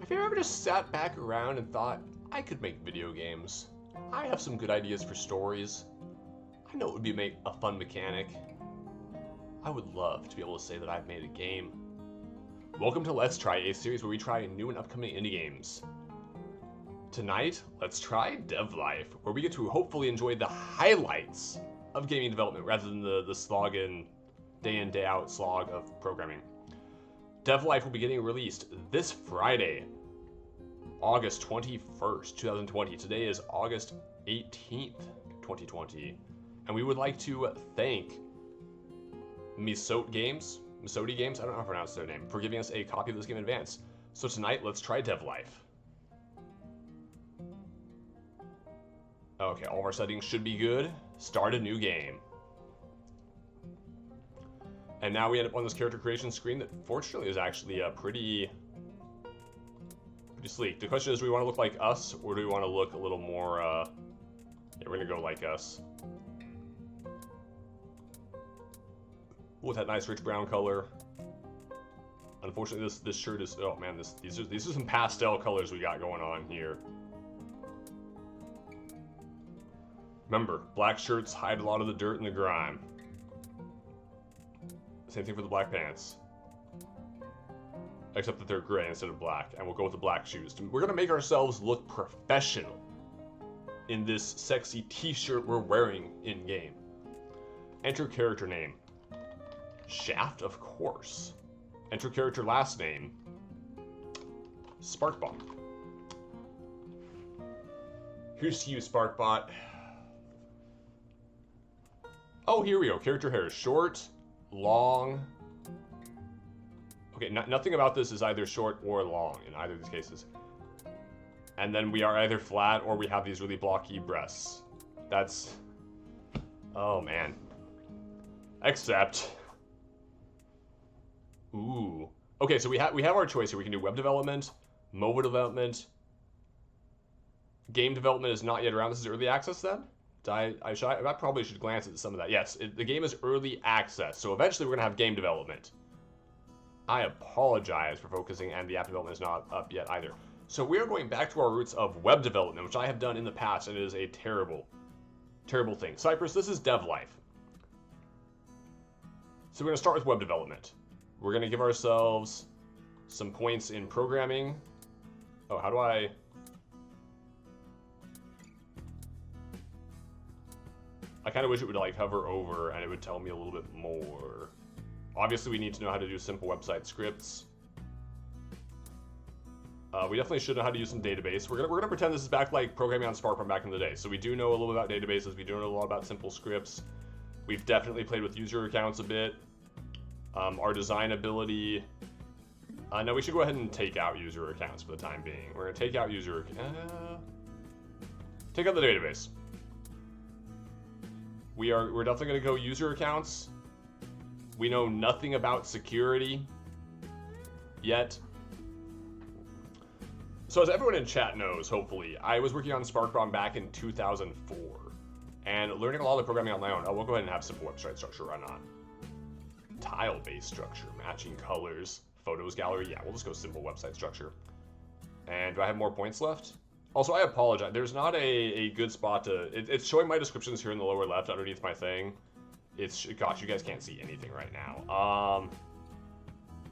Have you ever just sat back around and thought, I could make video games? I have some good ideas for stories. I know it would be a fun mechanic. I would love to be able to say that I've made a game. Welcome to Let's Try, a series where we try new and upcoming indie games. Tonight, let's try Devlife, where we get to hopefully enjoy the highlights of gaming development rather than the slog and day in, day out slog of programming. Devlife will be getting released this Friday, August 21st, 2020. Today is August 18th, 2020. And we would like to thank Misote Games, I don't know how to pronounce their name, for giving us a copy of this game in advance. So tonight, let's try Devlife. Okay, all of our settings should be good. Start a new game. And now we end up on this character creation screen that fortunately is actually pretty sleek. The question is, do we want to look like us, or do we want to look a little more, yeah, we're gonna go like us. With that nice rich brown color. Unfortunately, this shirt is, oh man, these are some pastel colors we got going on here. Remember, black shirts hide a lot of the dirt and the grime. Same thing for the black pants. Except that they're gray instead of black, and we'll go with the black shoes. We're gonna make ourselves look professional in this sexy t-shirt we're wearing in-game. Enter character name. Shaft, of course. Enter character last name. Sparkbot. Here's to you, Sparkbot. Oh, here we go. Character hair is short, long. Okay, nothing about this is either short or long in either of these cases. And then we are either flat or we have these really blocky breasts. That's... oh, man. Except... ooh. Okay, so we have our choice here. We can do web development, mobile development. Game development is not yet around. This is early access then? I probably should glance at some of that. Yes, the game is early access, so eventually we're going to have game development. I apologize for focusing, and the app development is not up yet either. So we are going back to our roots of web development, which I have done in the past, and it is a terrible, terrible thing. Cypress, this is Devlife. So we're going to start with web development. We're going to give ourselves some points in programming. Oh, how do I... I kind of wish it would like hover over and it would tell me a little bit more. Obviously, we need to know how to do simple website scripts. We definitely should know how to use some database. We're gonna pretend this is back like programming on Spark from back in the day. So we do know a little bit about databases. We do know a lot about simple scripts. We've definitely played with user accounts a bit. Our design ability. No, we should go ahead and take out user accounts for the time being. We're gonna take out take out the database. We're definitely gonna go user accounts. We know nothing about security yet. So as everyone in chat knows, hopefully, I was working on SparkBomb back in 2004 and learning a lot of programming on my own. Oh, we'll go ahead and have simple website structure run on. Tile-based structure, matching colors, photos gallery. Yeah, we'll just go simple website structure. And do I have more points left? Also, I apologize. There's not a good spot to... It's showing my descriptions here in the lower left underneath my thing. It's... gosh, you guys can't see anything right now.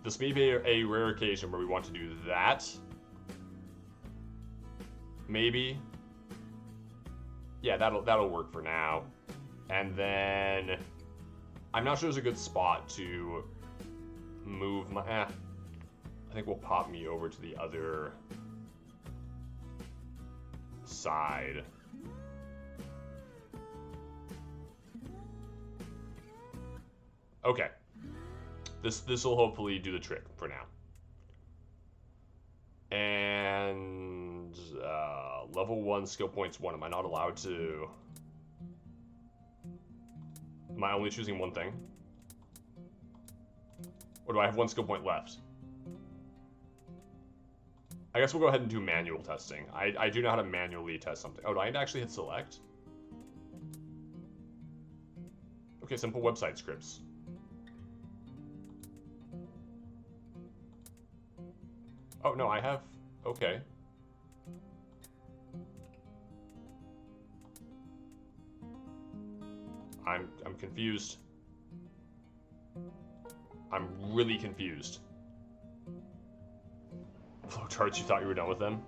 This may be a rare occasion where we want to do that. Maybe. Yeah, that'll work for now. And then... I'm not sure there's a good spot to move my... I think we'll pop me over to the other... side. Okay. This will hopefully do the trick for now. And level 1 skill points 1. Am I not allowed to? Am I only choosing one thing? Or do I have 1 skill point left? I guess we'll go ahead and do manual testing. I do know how to manually test something. Oh, do I need to actually hit select? Okay, simple website scripts. Oh, no, I have... Okay. I'm confused. I'm really confused. Flowcharts, you thought you were done with them?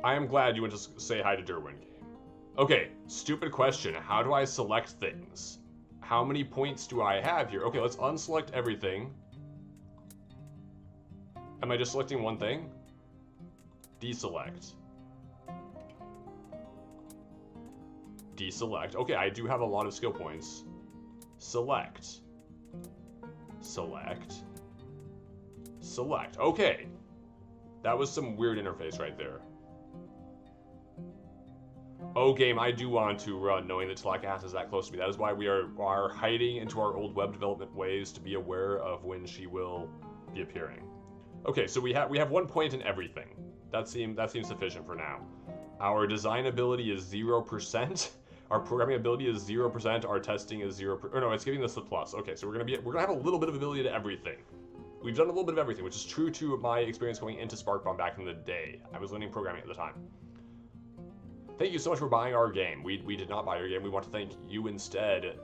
I am glad you went to say hi to Derwin game. Okay, stupid question. How do I select things? How many points do I have here? Okay, let's unselect everything. Am I just selecting one thing? Deselect. Deselect. Okay, I do have a lot of skill points. Select. Select. Select. Okay. That was some weird interface right there. Oh, game, I do want to run, knowing that Telekath is that close to me. That is why we are hiding into our old web development ways to be aware of when she will be appearing. Okay, so we have 1 point in everything. That seems sufficient for now. Our design ability is 0%. Our programming ability is 0%. Our testing is 0%. Or no, it's giving us the plus. Okay, so we're gonna have a little bit of ability to everything. We've done a little bit of everything, which is true to my experience going into Sparkbomb back in the day. I was learning programming at the time. Thank you so much for buying our game. We did not buy your game. We want to thank you instead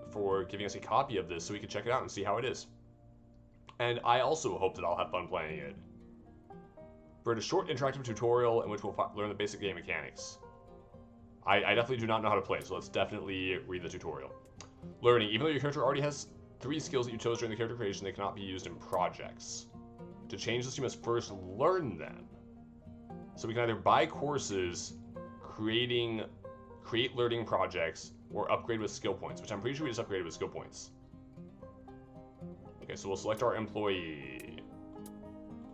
for giving us a copy of this so we can check it out and see how it is. And I also hope that I'll have fun playing it. We're in a short interactive tutorial in which we'll learn the basic game mechanics. I definitely do not know how to play, so let's definitely read the tutorial. Learning. Even though your character already has 3 skills that you chose during the character creation, they cannot be used in projects. To change this, you must first learn them. So we can either buy courses, create learning projects, or upgrade with skill points, which I'm pretty sure we just upgraded with skill points. Okay, so we'll select our employee.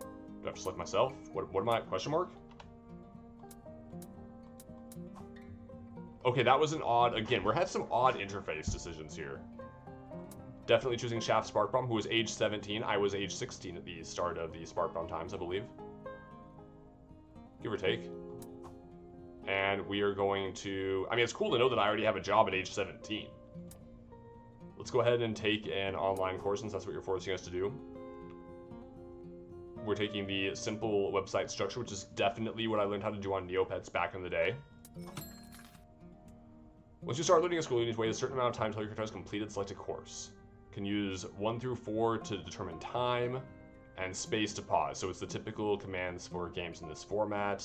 Do I have to select myself? What am I? Question mark? Okay, that was an odd... Again, we're having some odd interface decisions here. Definitely choosing Shaft Sparkbomb, who was age 17. I was age 16 at the start of the Sparkbomb times, I believe. Give or take. And we are going to... I mean, it's cool to know that I already have a job at age 17. Let's go ahead and take an online course, since that's what you're forcing us to do. We're taking the simple website structure, which is definitely what I learned how to do on Neopets back in the day. Once you start learning a school, you need to wait a certain amount of time until your character has completed selected course. You can use 1 through 4 to determine time, and space to pause. So it's the typical commands for games in this format.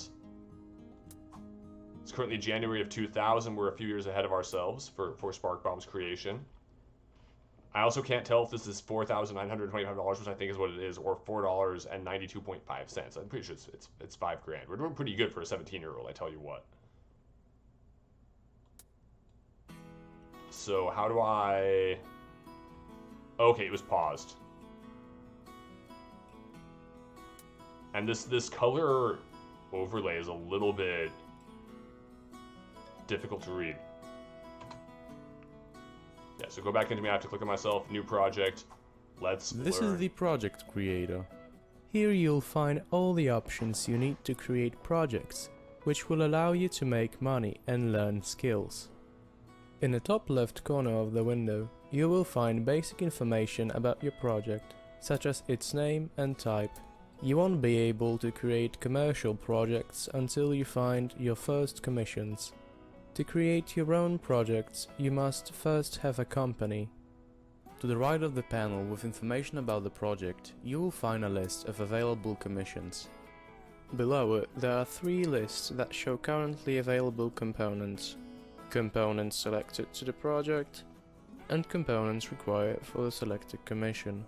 It's currently January of 2000. We're a few years ahead of ourselves for Sparkbomb's creation. I also can't tell if this is $4,925, which I think is what it is, or $4.92.5. I'm pretty sure it's $5 grand. We're doing pretty good for a 17-year-old, I tell you what. So how do I... Okay, it was paused. And this color overlay is a little bit difficult to read. Yeah, so go back into me. I have to click on myself. New project. Let's learn. This is the project creator. Here you'll find all the options you need to create projects, which will allow you to make money and learn skills. In the top left corner of the window, you will find basic information about your project, such as its name and type. You won't be able to create commercial projects until you find your first commissions. To create your own projects, you must first have a company. To the right of the panel with information about the project, you will find a list of available commissions. Below it, there are 3 lists that show currently available components. Components selected to the project, and components required for the selected commission.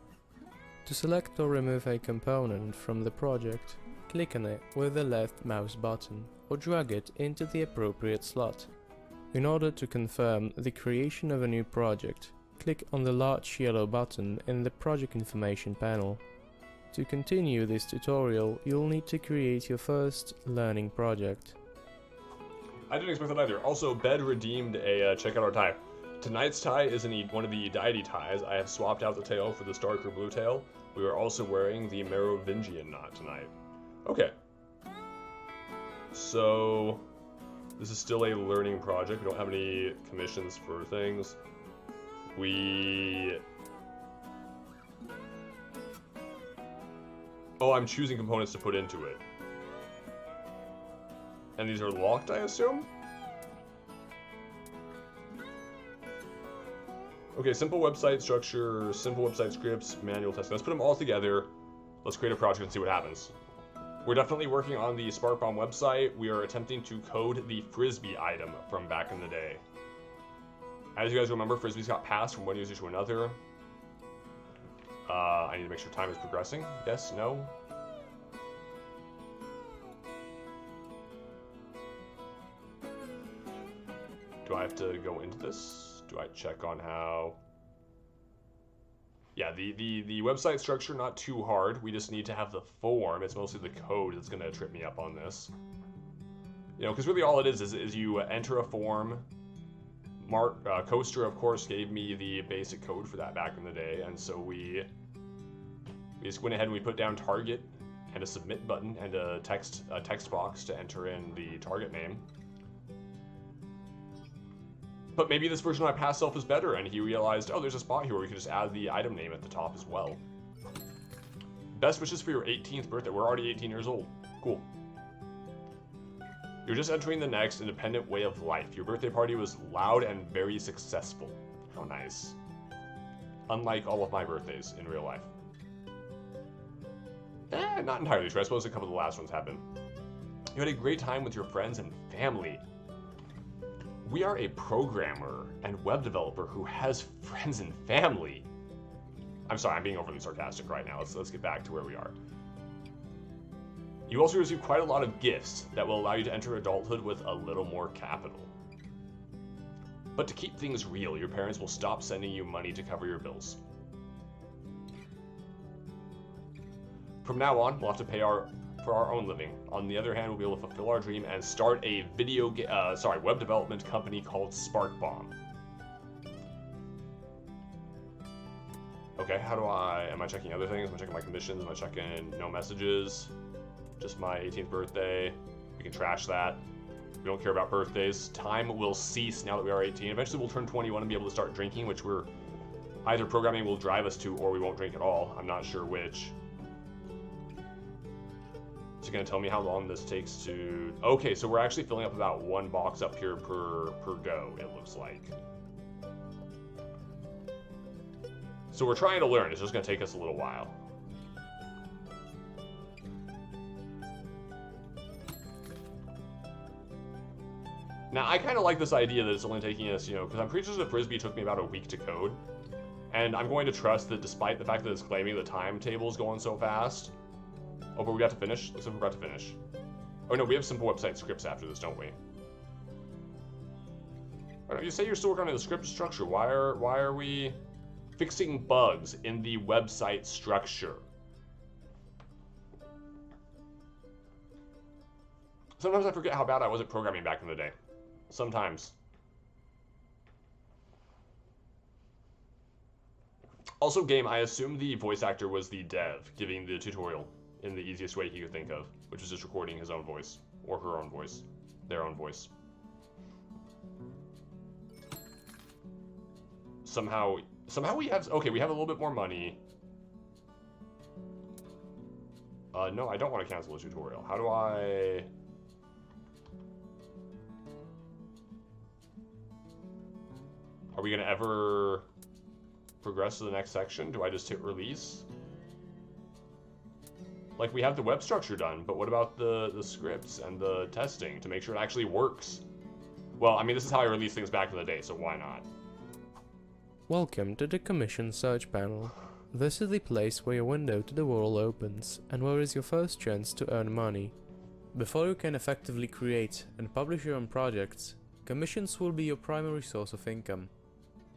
To select or remove a component from the project, click on it with the left mouse button or drag it into the appropriate slot. In order to confirm the creation of a new project, click on the large yellow button in the project information panel. To continue this tutorial, you'll need to create your first learning project. I didn't expect that either. Also, Bed redeemed a check out our tie. Tonight's tie is one of the deity ties. I have swapped out the tail for this darker blue tail. We are also wearing the Merovingian knot tonight. Okay. So, this is still a learning project. We don't have any commissions for things. Oh, I'm choosing components to put into it. And these are locked, I assume? Okay, simple website structure, simple website scripts, manual testing. Let's put them all together. Let's create a project and see what happens. We're definitely working on the Spark Bomb website. We are attempting to code the Frisbee item from back in the day. As you guys remember, Frisbees got passed from one user to another. I need to make sure time is progressing. Yes, no. Do I have to go into this? Do I check on how? Yeah, the website structure, not too hard. We just need to have the form. It's mostly the code that's gonna trip me up on this. You know, because really all it is you enter a form. Coaster, of course, gave me the basic code for that back in the day, and so we just went ahead and we put down target and a submit button and a text box to enter in the target name. But maybe this version of my past self is better, and he realized, oh, there's a spot here where we can just add the item name at the top as well. Best wishes for your 18th birthday. We're already 18 years old. Cool. You're just entering the next independent way of life. Your birthday party was loud and very successful. How nice. Unlike all of my birthdays in real life. Not entirely true. I suppose a couple of the last ones have been. You had a great time with your friends and family. We are a programmer and web developer who has friends and family. I'm sorry, I'm being overly sarcastic right now. Let's get back to where we are. You also receive quite a lot of gifts that will allow you to enter adulthood with a little more capital. But to keep things real, your parents will stop sending you money to cover your bills. From now on, we'll have to pay for our own living. On the other hand, we'll be able to fulfill our dream and start a web development company called Spark Bomb. Okay, am I checking other things? Am I checking my commissions? Am I checking no messages? Just my 18th birthday. We can trash that. We don't care about birthdays. Time will cease now that we are 18. Eventually we'll turn 21 and be able to start drinking, which we're either programming will drive us to or we won't drink at all. I'm not sure which. Is it going to tell me how long this takes to... Okay, so we're actually filling up about one box up here per go, it looks like. So we're trying to learn. It's just going to take us a little while. Now, I kind of like this idea that it's only taking us, because I'm pretty sure the Frisbee took me about a week to code. And I'm going to trust that despite the fact that it's claiming the timetable is going so fast... Oh, but we got to finish? Looks like we're about to finish. Oh no, we have simple website scripts after this, don't we? Oh, no, you say you're still working on the script structure. Why are we fixing bugs in the website structure? Sometimes I forget how bad I was at programming back in the day. Sometimes. Also, game, I assume the voice actor was the dev giving the tutorial in the easiest way he could think of, which is just recording his own voice, or her own voice, their own voice. Somehow we have, okay, we have a little bit more money. No, I don't want to cancel the tutorial. How do I... Are we gonna ever progress to the next section? Do I just hit release? Like, we have the web structure done, but what about the scripts and the testing to make sure it actually works? Well, I mean, this is how I release things back in the day, so why not? Welcome to the Commission search panel. This is the place where your window to the world opens, and where is your first chance to earn money. Before you can effectively create and publish your own projects, commissions will be your primary source of income.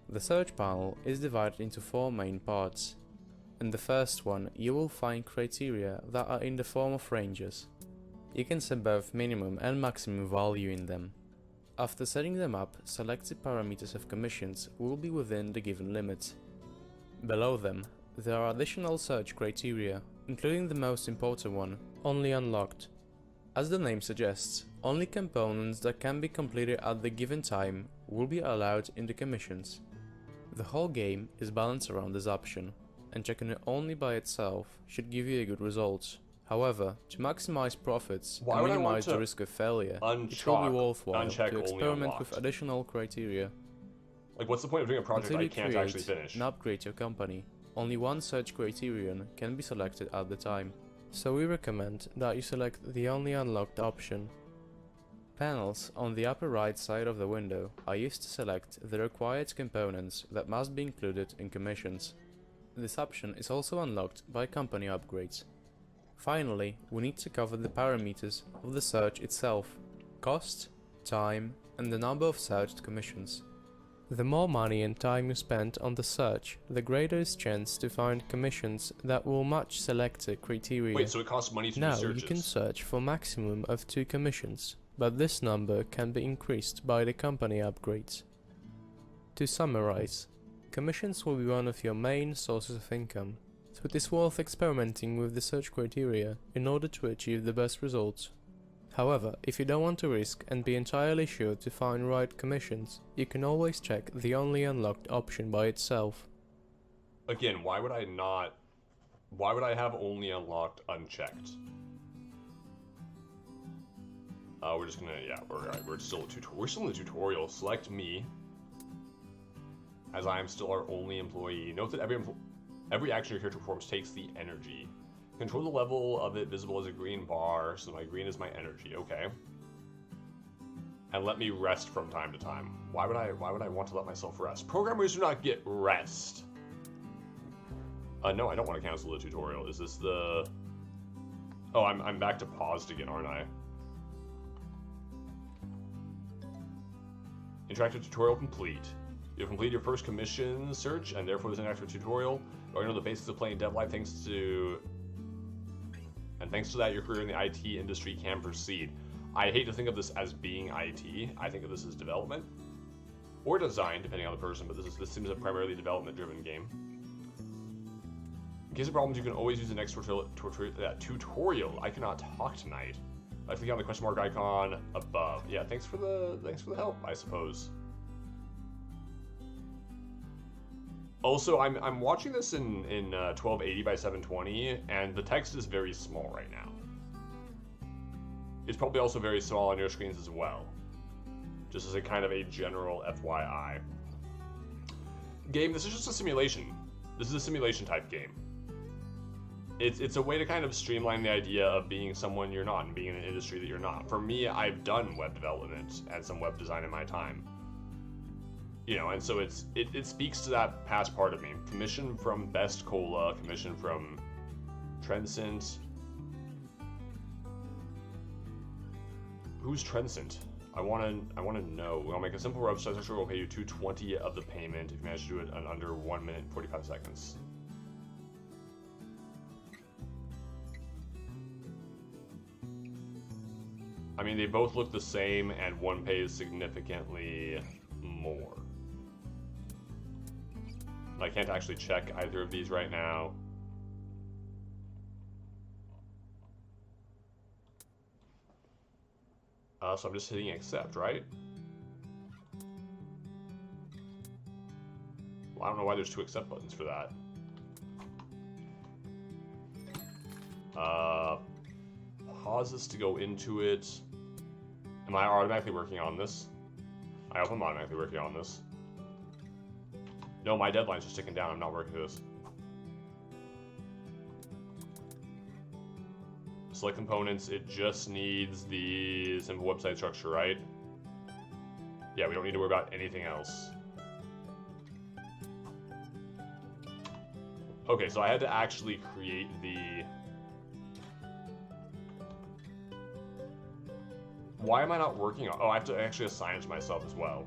The search panel is divided into 4 main parts. In the first one, you will find criteria that are in the form of ranges. You can set both minimum and maximum value in them. After setting them up, selected parameters of commissions will be within the given limit. Below them, there are additional search criteria, including the most important one, only unlocked. As the name suggests, only components that can be completed at the given time will be allowed in the commissions. The whole game is balanced around this option. and checking it only by itself should give you a good result. However, to maximize profits and minimize the risk of failure, it will be worthwhile to experiment with additional criteria. Like, what's the point of doing a project I can't actually finish? And upgrade your company. Only one such criterion can be selected at the time. So we recommend that you select the only unlocked option. Panels on the upper right side of the window are used to select the required components that must be included in commissions. This option is also unlocked by company upgrades. Finally, we need to cover the parameters of the search itself: cost, time, and the number of searched commissions. The more money and time you spend on the search, the greater is chance to find commissions that will match selected criteria. Wait, so it costs money to do searches? Now you can search for maximum of 2 commissions, but this number can be increased by the company upgrades. To summarize, commissions will be one of your main sources of income, so it is worth experimenting with the search criteria in order to achieve the best results. However, if you don't want to risk and be entirely sure to find right commissions, you can always check the only unlocked option by itself. Again, why would I have only unlocked unchecked? We're just gonna, yeah, we're still in the tutorial. Select me, as I am still our only employee. Note that every action your character performs takes the energy. Control the level of it visible as a green bar, so my green is my energy, okay. And let me rest from time to time. Why would I want to let myself rest? Programmers do not get rest. No, I don't want to cancel the tutorial. Is this the... Oh, I'm back to paused again, aren't I? Interactive tutorial complete. You have completed your first commission search, and therefore this interactive tutorial. You already know the basics of playing Devlife thanks to that, your career in the IT industry can proceed. I hate to think of this as being IT. I think of this as development. Or design, depending on the person, but this seems a primarily development-driven game. In case of problems, you can always use the next tutorial. I cannot talk tonight. I click on the question mark icon above. Yeah, thanks for the help, I suppose. Also, I'm watching this in 1280 by 720, and the text is very small right now. It's probably also very small on your screens as well. Just as a kind of a general FYI. Game, this is just a simulation. This is a simulation type game. It's a way to kind of streamline the idea of being someone you're not and being in an industry that you're not. For me, I've done web development and some web design in my time. You know, and so it speaks to that past part of me. Commission from Best Cola, commission from Trendcent. Who's Trendcent? I wanna know. I'll make a simple website structure. We'll pay you $2.20 of the payment if you manage to do it in under 1 minute and 45 seconds. I mean, they both look the same, and one pays significantly more. I can't actually check either of these right now. So I'm just hitting accept, right? Well, I don't know why there's 2 accept buttons for that. Pause this to go into it. Am I automatically working on this? I hope I'm automatically working on this. No, my deadlines are ticking down. I'm not working this. Select components. It just needs the simple website structure, right? Yeah, we don't need to worry about anything else. Okay, so I had to actually create the... Why am I not working on... Oh, I have to actually assign it to myself as well.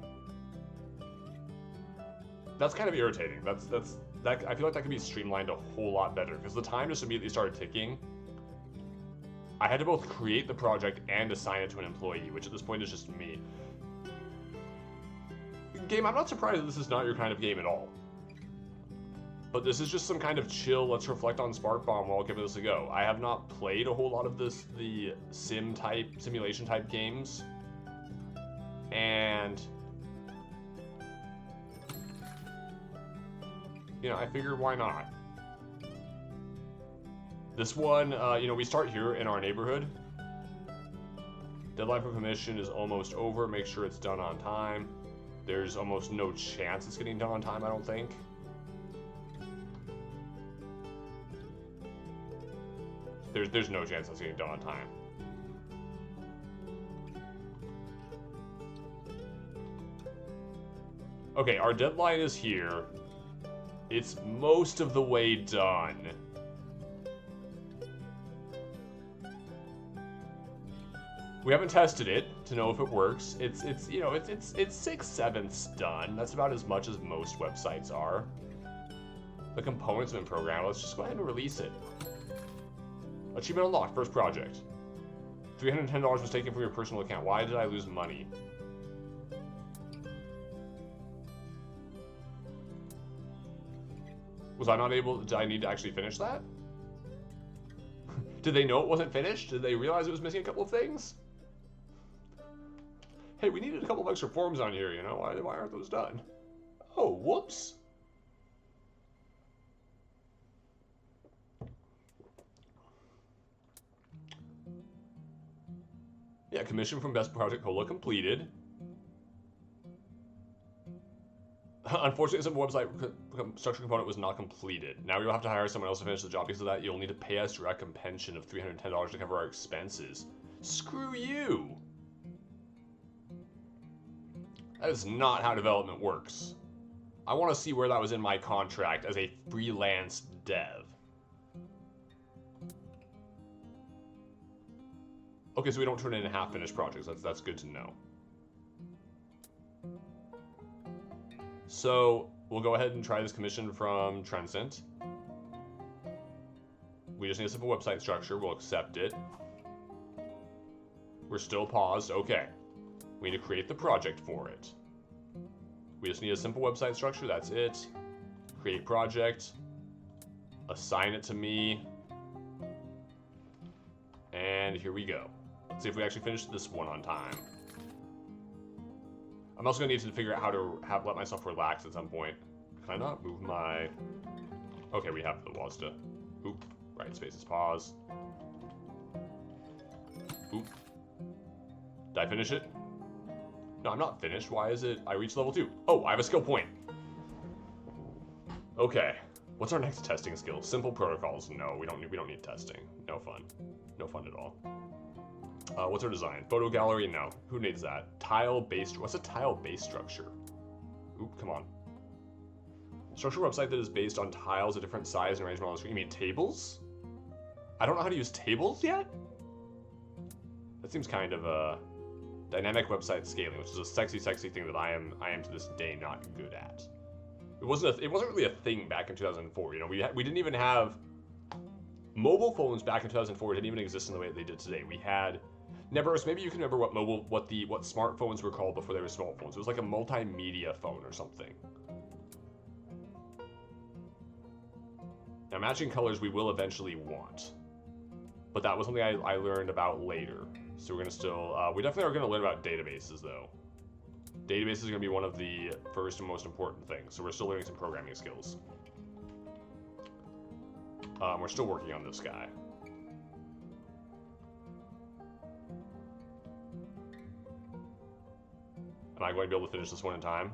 That's kind of irritating. That I feel like that could be streamlined a whole lot better, because the time just immediately started ticking. I had to both create the project and assign it to an employee, which at this point is just me. Game, I'm not surprised that this is not your kind of game at all. But this is just some kind of chill, let's reflect on Spark Bomb while giving this a go. I have not played a whole lot of the simulation type games. And... you know, I figured why not? This one, you know, we start here in our neighborhood. Deadline for commission is almost over. Make sure it's done on time. There's almost no chance it's getting done on time, I don't think. There's no chance it's getting done on time. Okay, our deadline is here. It's most of the way done. We haven't tested it to know if it works. It's 6/7 done. That's about as much as most websites are. The components have been programmed. Let's just go ahead and release it. Achievement unlocked, first project. $310 was taken from your personal account. Why did I lose money? Was I not able, did I need to actually finish that? Did they know it wasn't finished? Did they realize it was missing a couple of things? Hey, we needed a couple of extra forms on here, you know? Why aren't those done? Oh, whoops. Yeah, commission from Best Project Cola completed. Unfortunately, some website structure component was not completed. Now we will have to hire someone else to finish the job. Because of that, you'll need to pay us direct pension of $310 to cover our expenses. Screw you! That is not how development works. I want to see where that was in my contract as a freelance dev. Okay, so we don't turn in half-finished projects. That's good to know. So we'll go ahead and try this commission from Transcend. We just need a simple website structure. We'll accept it. We're still paused. Okay. We need to create the project for it. We just need a simple website structure. That's it. Create project. Assign it to me. And here we go. Let's see if we actually finish this one on time. I'm also gonna need to figure out how to let myself relax at some point. Can I not move my... Okay, we have the walls to... Oop. Right space is pause. Oop. Did I finish it? No, I'm not finished. Why is it... I reached level 2. Oh, I have a skill point. Okay. What's our next testing skill? Simple protocols. No, we don't need testing. No fun. No fun at all. What's our design? Photo gallery? No. Who needs that? Tile-based... What's a tile-based structure? Oop, come on. Structure website that is based on tiles of different size and arrangement on the screen. You mean tables? I don't know how to use tables yet? That seems kind of a... Dynamic website scaling, which is a sexy thing that I am to this day not good at. It wasn't really a thing back in 2004. You know, we didn't even have... Mobile phones back in 2004 didn't even exist in the way that they did today. We had... Neveros, maybe you can remember what smartphones were called before they were smartphones. It was like a multimedia phone or something. Now, matching colors we will eventually want. But that was something I learned about later. So we're going to still... we definitely are going to learn about databases, though. Databases are going to be one of the first and most important things. So we're still learning some programming skills. We're still working on this guy. Am I going to be able to finish this one in time?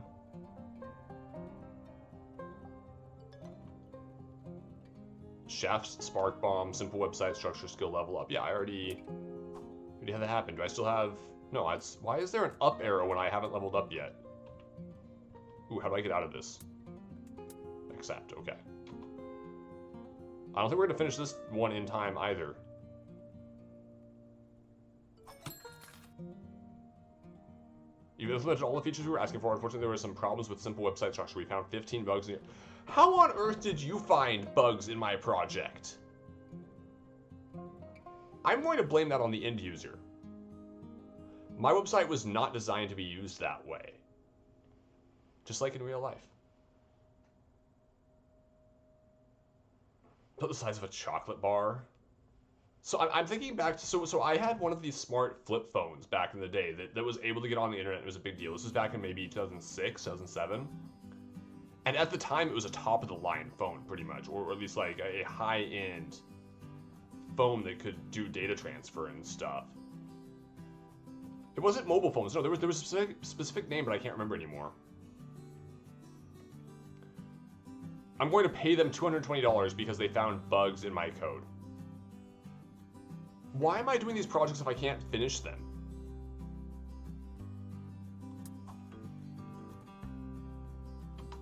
Chefs, Spark Bomb, simple website structure, skill level up. Yeah, I already had that happen. Do I still have... No, why is there an up arrow when I haven't leveled up yet? Ooh, how do I get out of this? Accept, okay. I don't think we're going to finish this one in time either. You've implemented all the features we were asking for. Unfortunately, there were some problems with simple website structure. We found 15 bugs in here. How on earth did you find bugs in my project? I'm going to blame that on the end user. My website was not designed to be used that way. Just like in real life. About the size of a chocolate bar. So I'm thinking back to, so I had one of these smart flip phones back in the day that was able to get on the internet. It was a big deal. This was back in maybe 2006, 2007. And at the time, it was a top-of-the-line phone, pretty much. Or at least like a high-end phone that could do data transfer and stuff. It wasn't mobile phones. No, there was a specific name, but I can't remember anymore. I'm going to pay them $220 because they found bugs in my code. Why am I doing these projects if I can't finish them?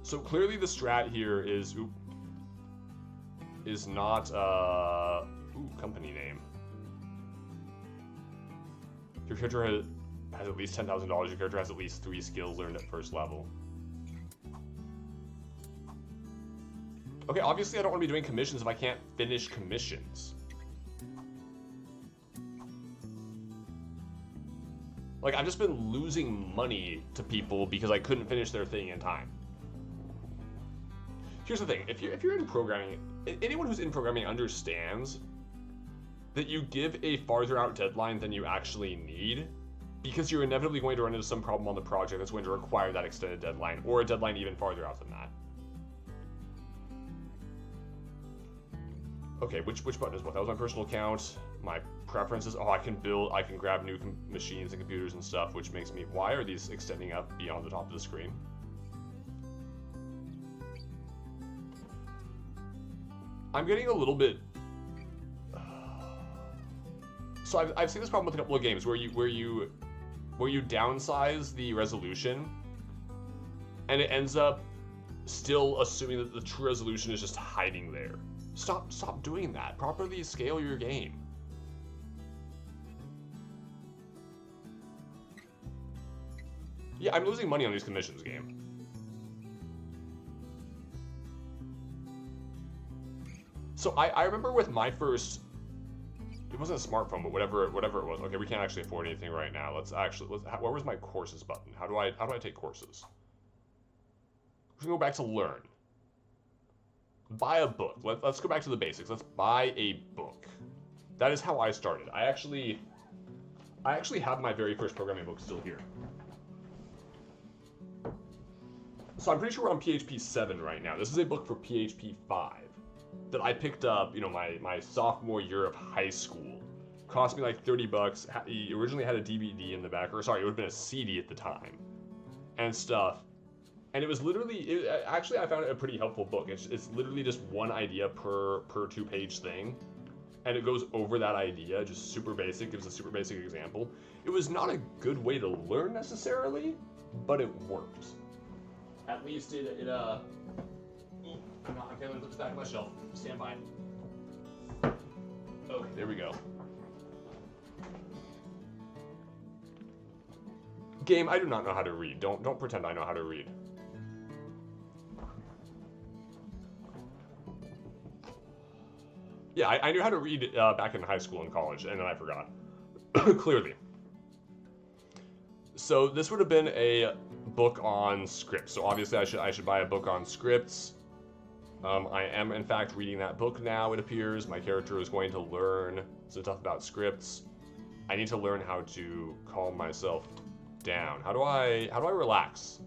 So clearly the strat here is not company name. Your character has at least $10,000. Your character has at least 3 skills learned at first level. Okay, obviously I don't want to be doing commissions if I can't finish commissions. Like, I've just been losing money to people because I couldn't finish their thing in time. Here's the thing, if you're in programming, anyone who's in programming understands that you give a farther out deadline than you actually need because you're inevitably going to run into some problem on the project that's going to require that extended deadline, or a deadline even farther out than that. Okay, which button is what? That was my personal account. My preferences. Oh, I can grab new machines and computers and stuff, which makes me... Why are these extending up beyond the top of the screen? I'm getting a little bit... So I've seen this problem with a couple of games where you downsize the resolution, and it ends up still assuming that the true resolution is just hiding there. Stop doing that. Properly scale your game. Yeah, I'm losing money on these commissions, game. So I remember with my first, it wasn't a smartphone, but whatever it was. Okay, we can't actually afford anything right now. Where was my courses button? How do I take courses? We're gonna go back to learn. Buy a book. Let's go back to the basics. Let's buy a book. That is how I started. I actually have my very first programming book still here. So I'm pretty sure we're on PHP 7 right now. This is a book for PHP 5 that I picked up, my sophomore year of high school. Cost me like $30. It originally had a DVD in the back, or sorry, it would have been a CD at the time, and stuff. And it was literally, actually I found it a pretty helpful book. It's literally just one idea per 2-page thing. And it goes over that idea, just super basic, gives a super basic example. It was not a good way to learn necessarily, but it worked. At least I'm failing to put this back on my shelf. Stand by. Okay, there we go. Game, I do not know how to read. Don't pretend I know how to read. Yeah, I knew how to read back in high school and college, and then I forgot. Clearly. So this would have been a book on scripts. So obviously I should buy a book on scripts. I am in fact reading that book now, it appears. My character is going to learn some stuff about scripts. I need to learn how to calm myself down. How do I relax?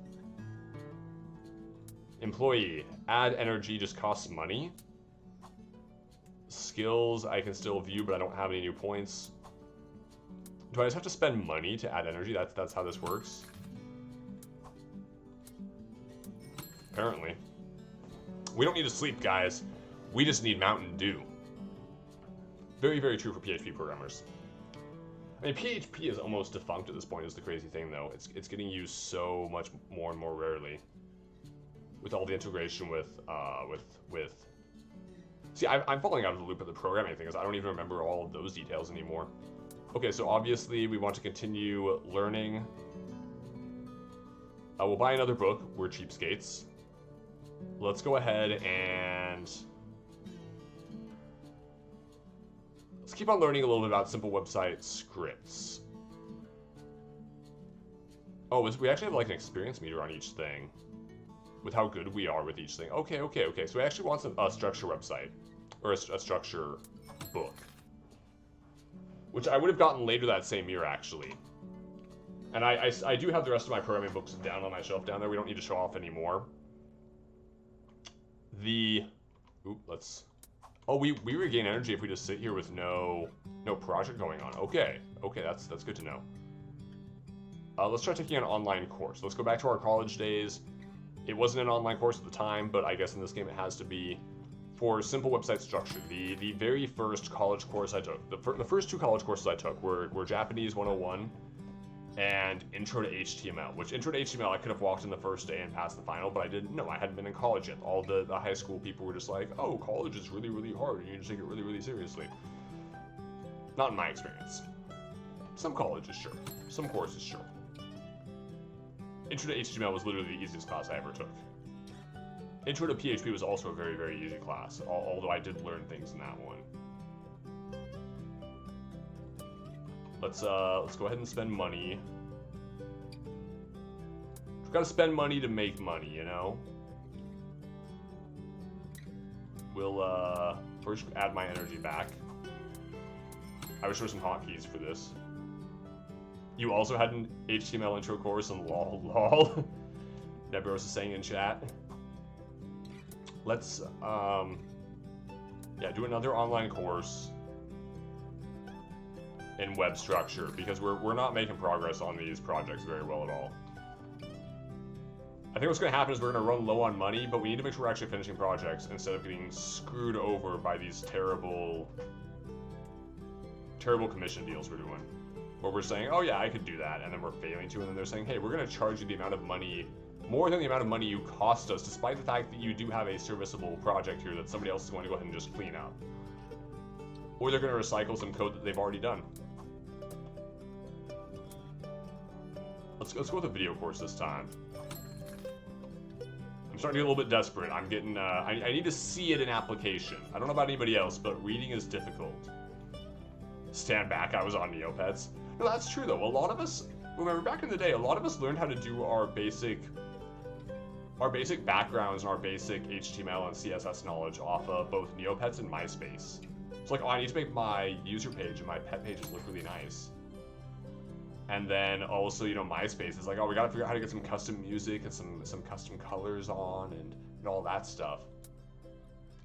Employee. Add energy just costs money. Skills I can still view, but I don't have any new points. Do I just have to spend money to add energy? That's how this works? Apparently. We don't need to sleep, guys. We just need Mountain Dew. Very, very true for PHP programmers. I mean, PHP is almost defunct at this point, is the crazy thing, though. It's getting used so much more and more rarely. With all the integration with See, I'm falling out of the loop of the programming thing, because I don't even remember all of those details anymore. Okay, so obviously we want to continue learning. We'll buy another book. We're cheapskates. Let's go ahead and... let's keep on learning a little bit about simple website scripts. Oh, we actually have like an experience meter on each thing. With how good we are with each thing. Okay. So we actually want a structure website. Or a structure book. Which I would have gotten later that same year, actually. And I do have the rest of my programming books down on my shelf down there. We don't need to show off anymore. Let's Oh, we regain energy if we just sit here with no project going on. Okay, that's good to know. Let's try taking an online course. Let's go back to our college days. It wasn't an online course at the time, but I guess in this game it has to be. For simple website structure, the very first college course I took, the first 2 college courses I took were Japanese 101 and Intro to HTML, which Intro to HTML I could have walked in the first day and passed the final, but I didn't know. I hadn't been in college yet. All the high school people were just like, oh, college is really, really hard, and you need to take it really, really seriously. Not in my experience. Some colleges, sure. Some courses, sure. Intro to HTML was literally the easiest class I ever took. Intro to PHP was also a very, very easy class, although I did learn things in that one. Let's go ahead and spend money. We've got to spend money to make money, you know? We'll, first add my energy back. I wish there were some hotkeys for this. You also had an HTML intro course and lol. Nebros is saying in chat. Let's, yeah, do another online course in web structure, because we're not making progress on these projects very well at all. I think what's going to happen is we're going to run low on money, but we need to make sure we're actually finishing projects instead of getting screwed over by these terrible commission deals we're doing. Where we're saying, oh yeah, I could do that, and then we're failing to, and then they're saying, hey, we're going to charge you the amount of money, more than the amount of money you cost us, despite the fact that you do have a serviceable project here that somebody else is going to go ahead and just clean up. Or they're going to recycle some code that they've already done. Let's go with a video course this time. I'm starting to get a little bit desperate. I'm getting, I need to see it in application. I don't know about anybody else, but reading is difficult. Stand back, I was on Neopets. No, that's true though. A lot of us, remember back in the day, a lot of us learned how to do our basic backgrounds and our basic HTML and CSS knowledge off of both Neopets and MySpace. It's like, oh, I need to make my user page and my pet pages look really nice. And then also, you know, MySpace is like, oh, we gotta figure out how to get some custom music and some custom colors on and all that stuff.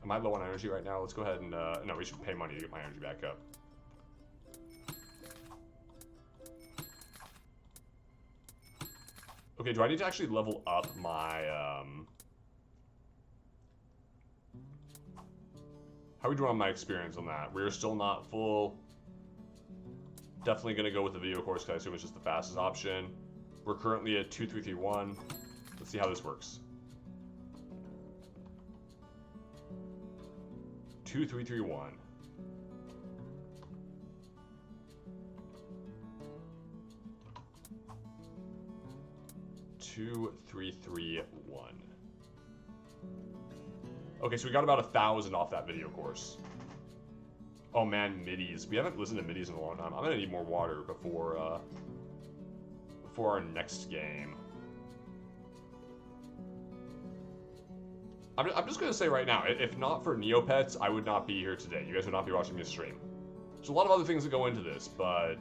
Am I low on energy right now? Let's go ahead and, no, we should pay money to get my energy back up. Okay, do I need to actually level up my, how are we doing on my experience on that? We're still not full. Definitely going to go with the video course because I assume it's just the fastest option. We're currently at 2331. Let's see how this works. 2331. Okay, so we got about 1,000 off that video course. Oh man, middies. We haven't listened to middies in a long time. I'm gonna need more water before our next game. I'm just gonna say right now, if not for Neopets, I would not be here today. You guys would not be watching me stream. There's a lot of other things that go into this, but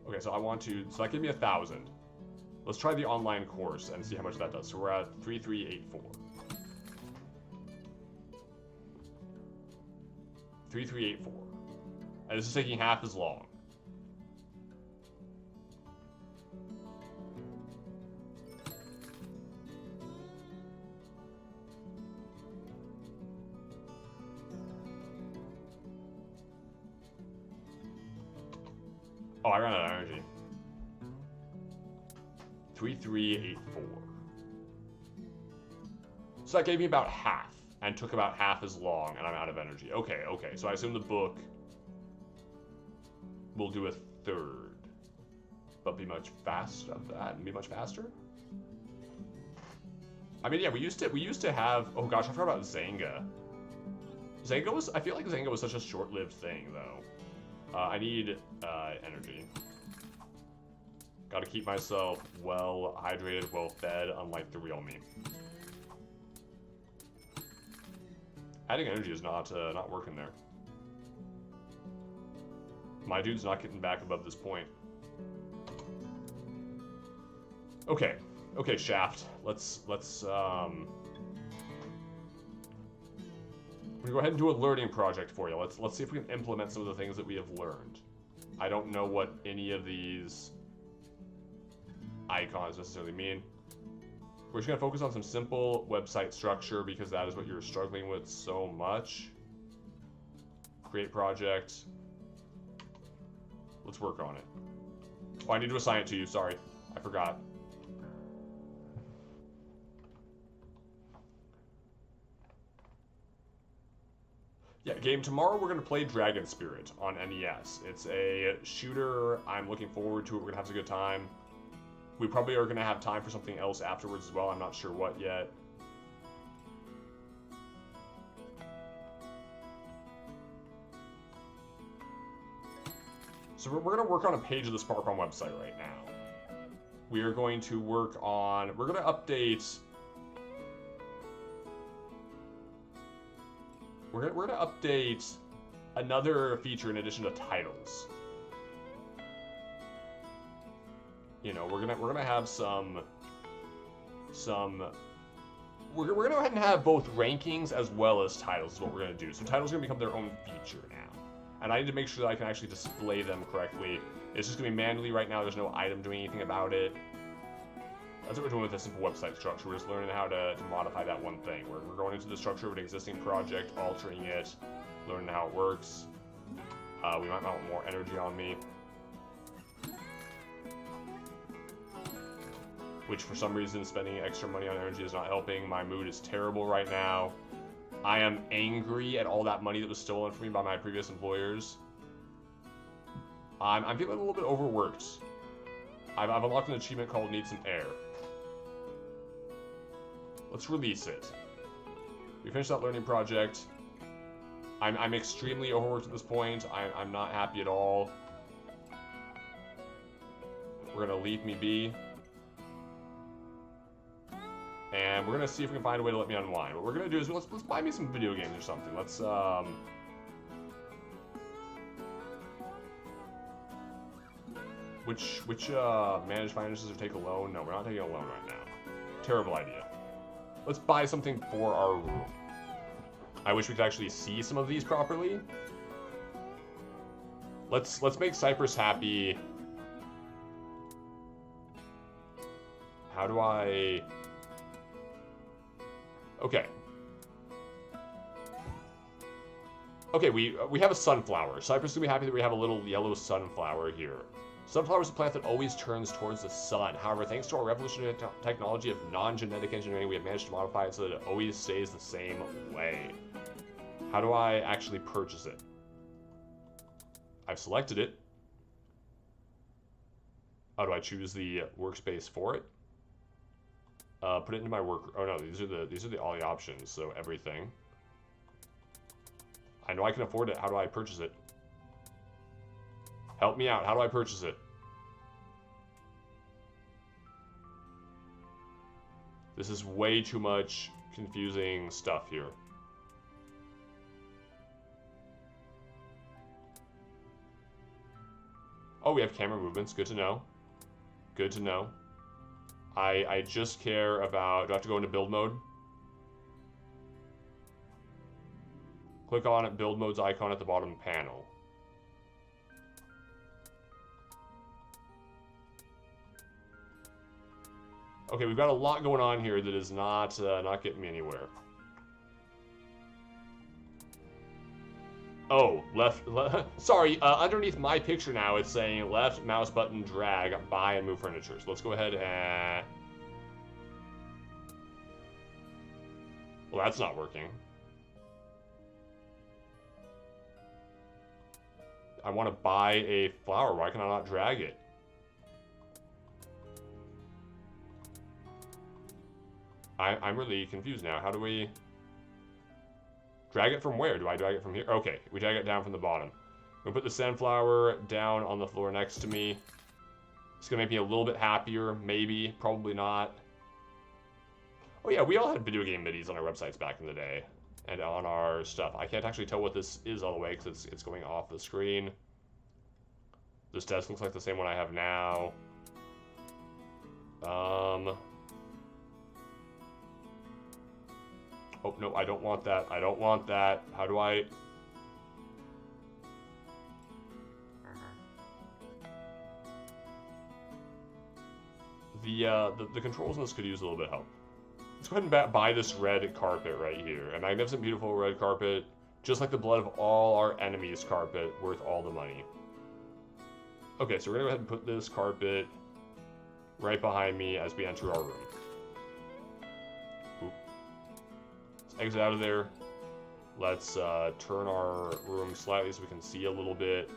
okay. So so that gave me 1,000. Let's try the online course and see how much that does. So we're at 3384. 3384. And this is taking half as long. Oh, I ran out of energy. 3384. So that gave me about half, and took about half as long, and I'm out of energy. Okay, okay, so I assume the book will do a third, but be much faster of that, and be much faster? I mean, yeah, we used to have, oh gosh, I forgot about Zanga. I feel like Zanga was such a short-lived thing, though. I need, energy. Gotta keep myself well hydrated, well fed, unlike the real me. Adding energy is not working there. My dude's not getting back above this point. Okay, okay, Shaft. Let's gonna go ahead and do a learning project for you. Let's see if we can implement some of the things that we have learned. I don't know what any of these icons necessarily mean. We're just gonna focus on some simple website structure because that is what you're struggling with so much. Create project. Let's work on it. Oh, I need to assign it to you, sorry. I forgot. Yeah, game tomorrow we're gonna play Dragon Spirit on NES. It's a shooter. I'm looking forward to it. We're gonna have a good time. We probably are gonna have time for something else afterwards as well. I'm not sure what yet. So we're gonna work on a page of the SparkOn website right now. We are going to work on. We're gonna update. We're gonna update another feature in addition to titles. You know, we're gonna have some. We're gonna go ahead and have both rankings as well as titles. Is what we're gonna do. So titles are gonna become their own feature now, and I need to make sure that I can actually display them correctly. It's just gonna be manually right now. There's no item doing anything about it. That's what we're doing with a simple website structure. We're just learning how to modify that one thing. We're going into the structure of an existing project, altering it, learning how it works. We might want more energy on me. Which for some reason spending extra money on energy is not helping. My mood is terrible right now. I am angry at all that money that was stolen from me by my previous employers. I'm feeling a little bit overworked. I've unlocked an achievement called Need Some Air. Let's release it. We finished that learning project. I'm extremely overworked at this point. I'm not happy at all. We're gonna leave me be. And we're gonna see if we can find a way to let me unwind. What we're gonna do is let's buy me some video games or something. Let's which manage finances or take a loan? No, we're not taking a loan right now. Terrible idea. Let's buy something for our room. I wish we could actually see some of these properly. Let's make Cypress happy. How do I... Okay. Okay, we have a sunflower. Cypress is gonna be happy that we have a little yellow sunflower here. Sunflower is a plant that always turns towards the sun. However, thanks to our revolutionary technology of non-genetic engineering, we have managed to modify it so that it always stays the same way. How do I actually purchase it? I've selected it. How do I choose the workspace for it? Put it into my work. Oh no, these are all the options. So everything. I know I can afford it. How do I purchase it? Help me out. How do I purchase it? This is way too much confusing stuff here. Oh, we have camera movements. Good to know. Good to know. I just care about... Do I have to go into build mode? Click on it. Build mode's icon at the bottom panel. Okay, we've got a lot going on here that is not getting me anywhere. Oh, left sorry, underneath my picture now, it's saying left mouse button drag, buy and move furniture. So let's go ahead and... Well, that's not working. I want to buy a flower. Why can I not drag it? I'm really confused now. How do we... Drag it from where? Do I drag it from here? Okay, we drag it down from the bottom. We'll put the sunflower down on the floor next to me. It's gonna make me a little bit happier, maybe, probably not. Oh yeah, we all had video game midis on our websites back in the day. And on our stuff. I can't actually tell what this is all the way because it's going off the screen. This desk looks like the same one I have now. Oh, no, I don't want that. I don't want that. How do I... The controls in this could use a little bit of help. Let's go ahead and buy this red carpet right here. A magnificent, beautiful red carpet, just like the blood of all our enemies carpet, worth all the money. Okay, so we're gonna go ahead and put this carpet right behind me as we enter our room. Oop. Let's exit out of there. Let's turn our room slightly so we can see a little bit.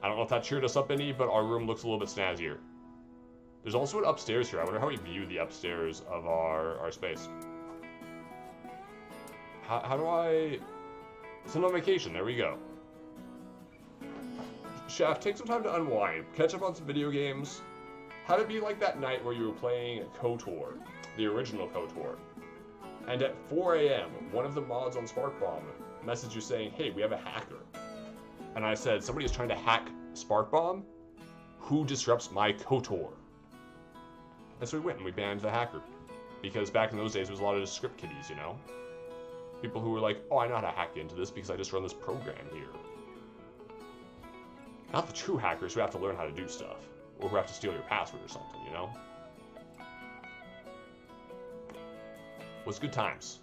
I don't know if that cheered us up any, but our room looks a little bit snazzier. There's also an upstairs here. I wonder how we view the upstairs of our space. How do I... Send on vacation, there we go. Chef, take some time to unwind, catch up on some video games. How'd it be like that night where you were playing KOTOR, the original KOTOR? And at 4 AM, one of the mods on SparkBomb messaged you saying, hey, we have a hacker. And I said, somebody is trying to hack SparkBomb? Who disrupts my KOTOR? And so we went and we banned the hacker. Because back in those days, there was a lot of script kiddies, you know? People who were like, oh, I know how to hack into this because I just run this program here. Not the true hackers who have to learn how to do stuff. Or who have to steal your password or something, you know? Was good times.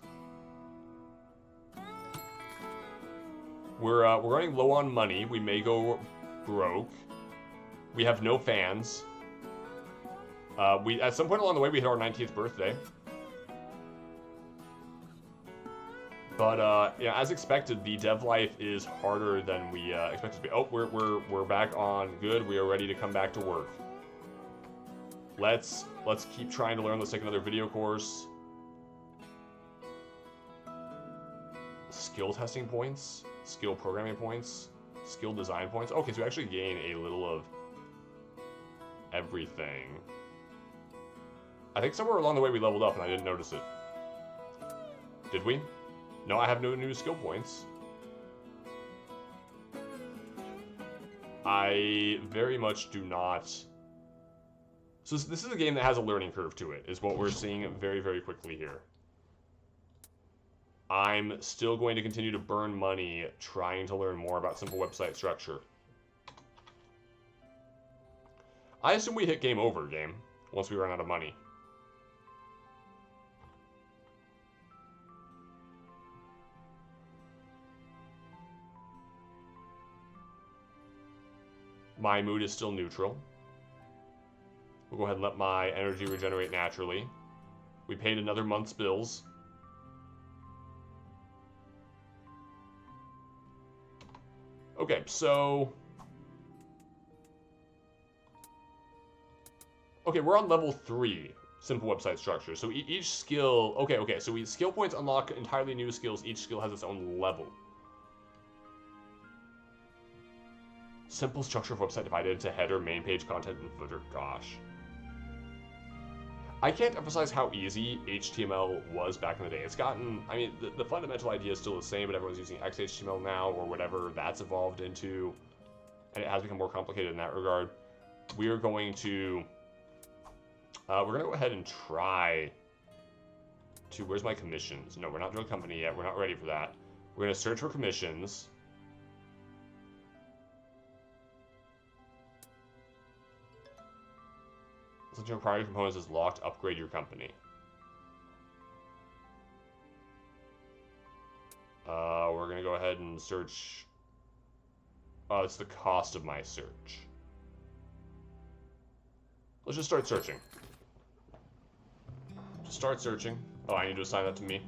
We're running low on money. We may go broke. We have no fans. At some point along the way, we hit our 19th birthday. But yeah, as expected, the dev life is harder than we expected to be. Oh, we're back on good. We are ready to come back to work. Let's keep trying to learn. Let's take another video course. Skill testing points, skill programming points, skill design points. Okay, so we actually gain a little of everything. I think somewhere along the way we leveled up and I didn't notice it. Did we? No, I have no new skill points. I very much do not. So this is a game that has a learning curve to it, is what we're seeing very, very quickly here. I'm still going to continue to burn money trying to learn more about simple website structure. I assume we hit game over, game, once we run out of money. My mood is still neutral. We'll go ahead and let my energy regenerate naturally. We paid another month's bills. Okay, so... Okay, we're on level 3, simple website structure. So each skill... Okay, so skill points unlock entirely new skills. Each skill has its own level. Simple structure of website divided into header, main page, content, and footer. Gosh. I can't emphasize how easy HTML was back in the day. It's gotten, I mean, the fundamental idea is still the same, but everyone's using XHTML now, or whatever that's evolved into, and it has become more complicated in that regard. We are going to, we're going to go ahead and try to, where's my commissions? No, we're not doing company yet. We're not ready for that. We're going to search for commissions. Since your priority components is locked, upgrade your company. We're gonna go ahead and search. Oh, it's the cost of my search. Let's just start searching. Just start searching. Oh, I need to assign that to me.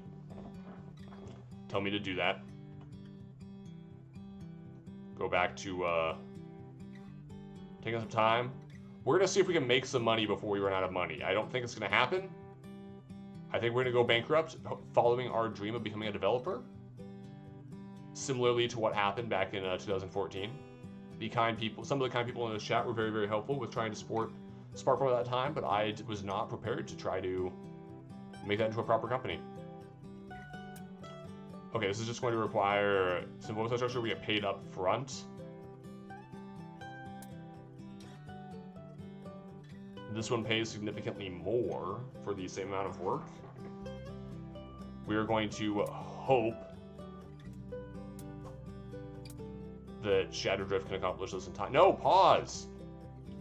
Tell me to do that. Go back to, taking some time. We're going to see if we can make some money before we run out of money. I don't think it's going to happen. I think we're going to go bankrupt following our dream of becoming a developer. Similarly to what happened back in 2014. Be kind people. Some of the kind people in the chat were very, very helpful with trying to support SparkBomb at that time, but I was not prepared to try to make that into a proper company. Okay, this is just going to require simple website structure. We get paid up front. This one pays significantly more for the same amount of work. we're going to hope that Shadow Drift can accomplish this in time. No, pause!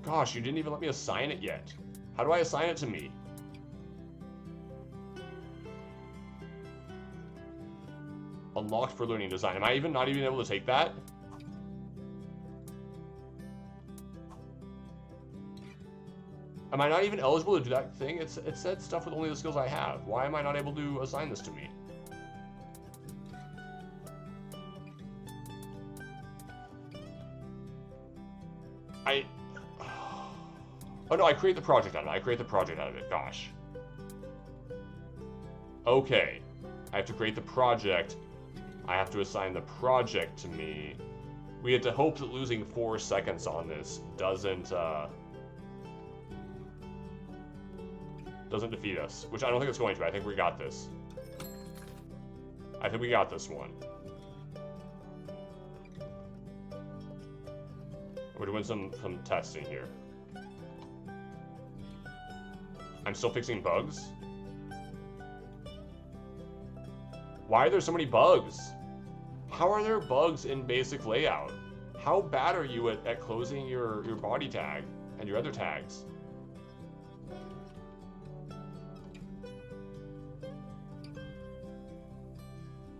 Gosh, you didn't even let me assign it yet. How do I assign it to me? Unlocked for learning design. Am I even not even able to take that? Am I not even eligible to do that thing? It said stuff with only the skills I have. Why am I not able to assign this to me? Oh no, I create the project out of it. I create the project out of it. Gosh. Okay. I have to create the project. I have to assign the project to me. We had to hope that losing 4 seconds on this doesn't defeat us, which I don't think it's going to. I think we got this. I think we got this one. We're doing some testing here. I'm still fixing bugs? Why are there so many bugs? How are there bugs in basic layout? How bad are you at closing your body tag and your other tags?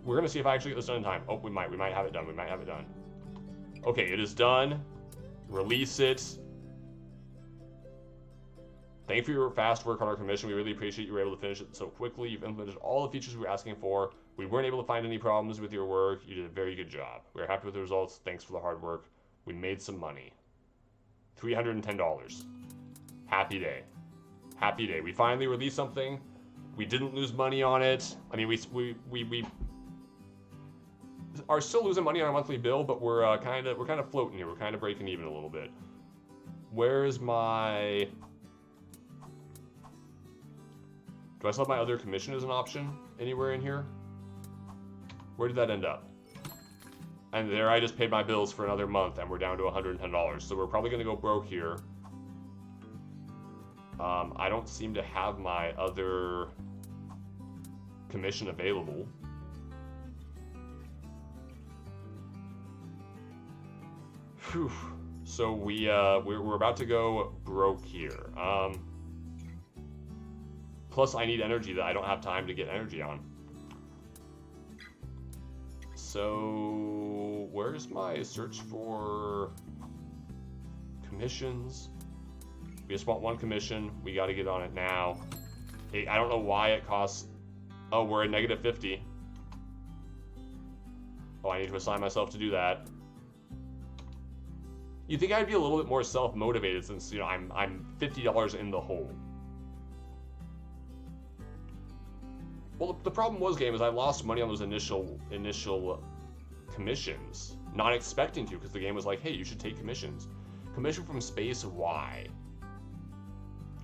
We're gonna see if I actually get this done in time. Oh, we might have it done. We might have it done. Okay, it is done. Release it. Thank you for your fast work on our commission. We really appreciate you were able to finish it so quickly. You've implemented all the features we were asking for. We weren't able to find any problems with your work. You did a very good job. We're happy with the results. Thanks for the hard work. We made some money. $310. Happy day. Happy day. We finally released something. We didn't lose money on it. I mean, we are still losing money on our monthly bill, but we're kind of floating here. We're kind of breaking even a little bit. Where's my... Do I still have my other commission as an option anywhere in here? Where did that end up? And there I just paid my bills for another month and we're down to $110. So we're probably gonna go broke here. I don't seem to have my other commission available. Whew. So we're about to go broke here. Plus, I need energy that I don't have time to get energy on. So, where's my search for commissions? We just want one commission. We got to get on it now. Hey, I don't know why it costs... Oh, we're at negative 50. Oh, I need to assign myself to do that. You'd think I'd be a little bit more self-motivated since, you know, I'm $50 in the hole. Well, the problem was, game, is I lost money on those initial commissions, not expecting to, because the game was like, hey, you should take commissions. Commission from space, why?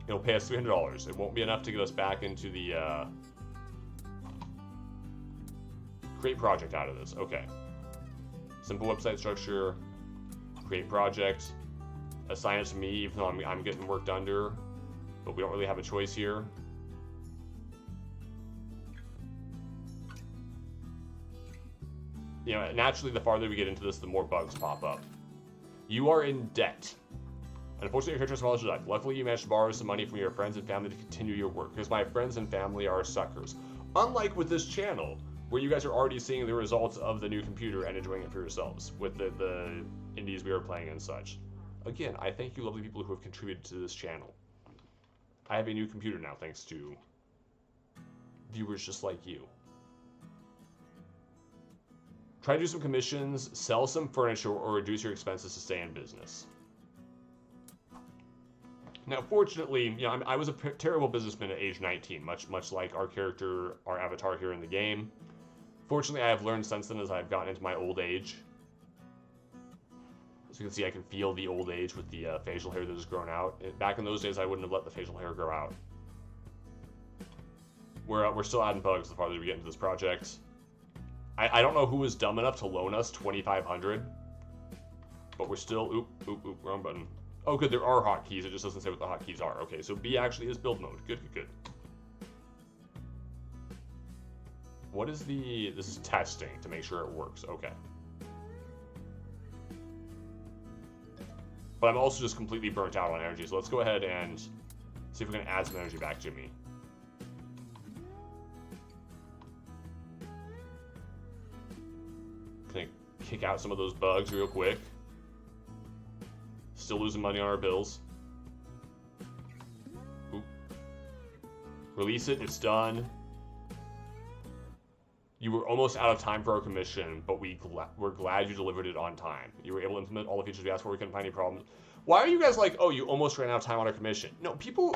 It'll pay us $300. It won't be enough to get us back into the create project out of this. Okay. Simple website structure. Create project. Assign it to me, even though I'm getting worked under, but we don't really have a choice here. You know, naturally, the farther we get into this, the more bugs pop up. You are in debt. And unfortunately, your character is college life. Luckily, you managed to borrow some money from your friends and family to continue your work, because my friends and family are suckers. Unlike with this channel, where you guys are already seeing the results of the new computer and enjoying it for yourselves, with the indies we are playing and such. Again, I thank you lovely people who have contributed to this channel. I have a new computer now, thanks to viewers just like you. Try to do some commissions, sell some furniture, or reduce your expenses to stay in business. Now, fortunately, you know, I was a terrible businessman at age 19, much like our character, our avatar here in the game. Fortunately, I have learned since then as I've gotten into my old age. As you can see, I can feel the old age with the facial hair that has grown out. Back in those days, I wouldn't have let the facial hair grow out. We're still adding bugs the farther we get into this project. I don't know who was dumb enough to loan us $2,500, but we're still, oop, wrong button. Oh good, there are hotkeys, it just doesn't say what the hotkeys are. Okay, so B actually is build mode, good. What is the... This is testing to make sure it works. Okay. But I'm also just completely burnt out on energy, so let's go ahead and see if we can add some energy back to me. Gonna kick out some of those bugs real quick. Still losing money on our bills. Oop. Release it, it's done. You were almost out of time for our commission, but we're glad you delivered it on time. You were able to implement all the features we asked for, we couldn't find any problems. Why are you guys like, oh, you almost ran out of time on our commission? No, people...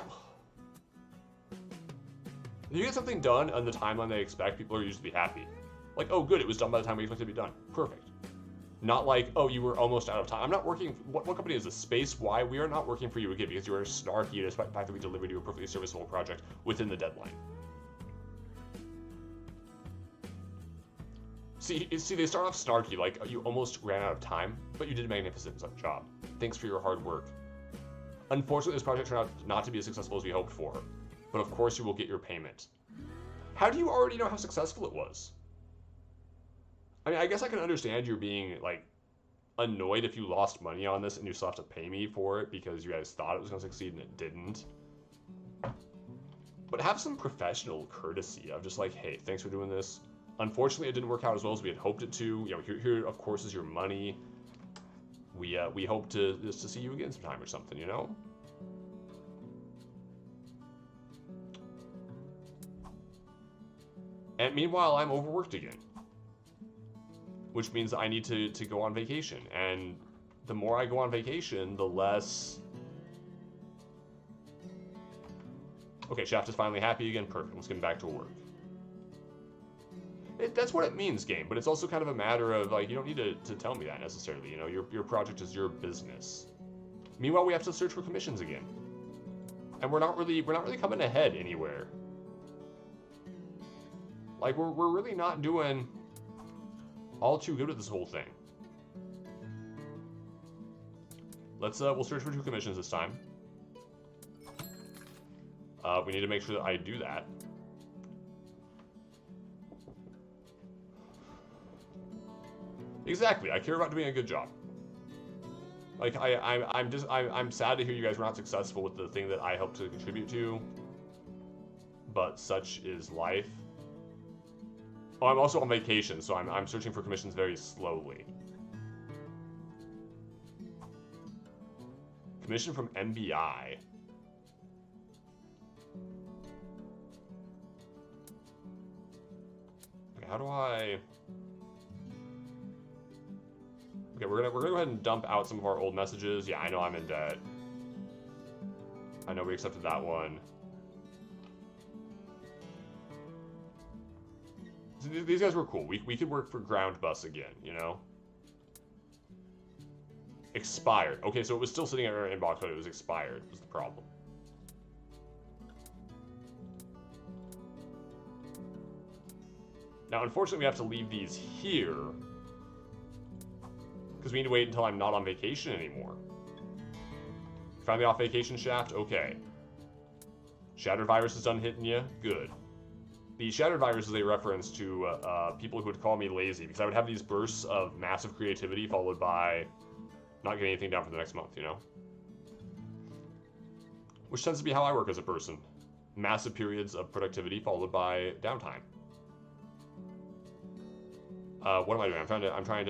If you get something done on the timeline they expect, people are usually happy. Like, oh, good, it was done by the time we expected it to be done. Perfect. Not like, oh, you were almost out of time. I'm not working... What company is this? Space? Why? We are not working for you again because you are snarky despite the fact that we delivered you a perfectly serviceable project within the deadline. See, they start off snarky, like, you almost ran out of time, but you did a magnificent job. Thanks for your hard work. Unfortunately, this project turned out not to be as successful as we hoped for, but of course you will get your payment. How do you already know how successful it was? I mean, I guess I can understand you being, like, annoyed if you lost money on this and you still have to pay me for it because you guys thought it was going to succeed and it didn't. But have some professional courtesy of just like, hey, thanks for doing this. Unfortunately, it didn't work out as well as we had hoped it to. You know, here of course, is your money. We hope to see you again sometime or something, you know? And meanwhile, I'm overworked again. Which means I need to go on vacation. And the more I go on vacation, the less... Okay, Shaft is finally happy again. Perfect. Let's get him back to work. That's what it means, game. But it's also kind of a matter of, like, you don't need to tell me that necessarily. You know, your project is your business. Meanwhile, we have to search for commissions again. And we're not really coming ahead anywhere. Like, we're really not doing all too good with this whole thing. We'll search for 2 commissions this time. We need to make sure that I do that. Exactly, I care about doing a good job. Like, I'm sad to hear you guys were not successful with the thing that I helped to contribute to. But such is life. Oh, I'm also on vacation, so I'm searching for commissions very slowly. Commission from MBI. Okay, how do I... Okay, we're gonna go ahead and dump out some of our old messages. Yeah, I know I'm in debt. I know we accepted that one. So these guys were cool. We could work for Ground Bus again, you know? Expired. Okay, so it was still sitting in our inbox, but it was expired, was the problem. Now, unfortunately, we have to leave these here. Because we need to wait until I'm not on vacation anymore. Finally off vacation, Shaft? Okay. Shattered virus is done hitting you? Good. The shattered virus is a reference to people who would call me lazy, because I would have these bursts of massive creativity followed by not getting anything done for the next month, you know? Which tends to be how I work as a person. Massive periods of productivity followed by downtime. What am I doing?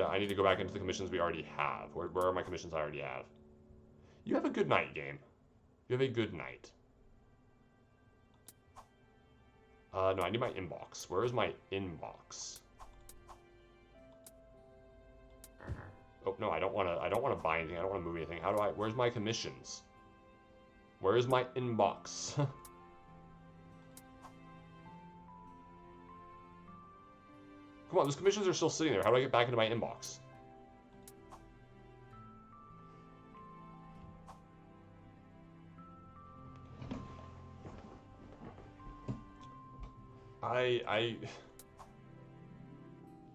I need to go back into the commissions we already have. Where are my commissions I already have? You have a good night, game. You have a good night. No, I need my inbox. Where is my inbox? Oh, no, I don't want to buy anything. I don't want to move anything. Where's my commissions? Where is my inbox? Come on, those commissions are still sitting there. How do I get back into my inbox?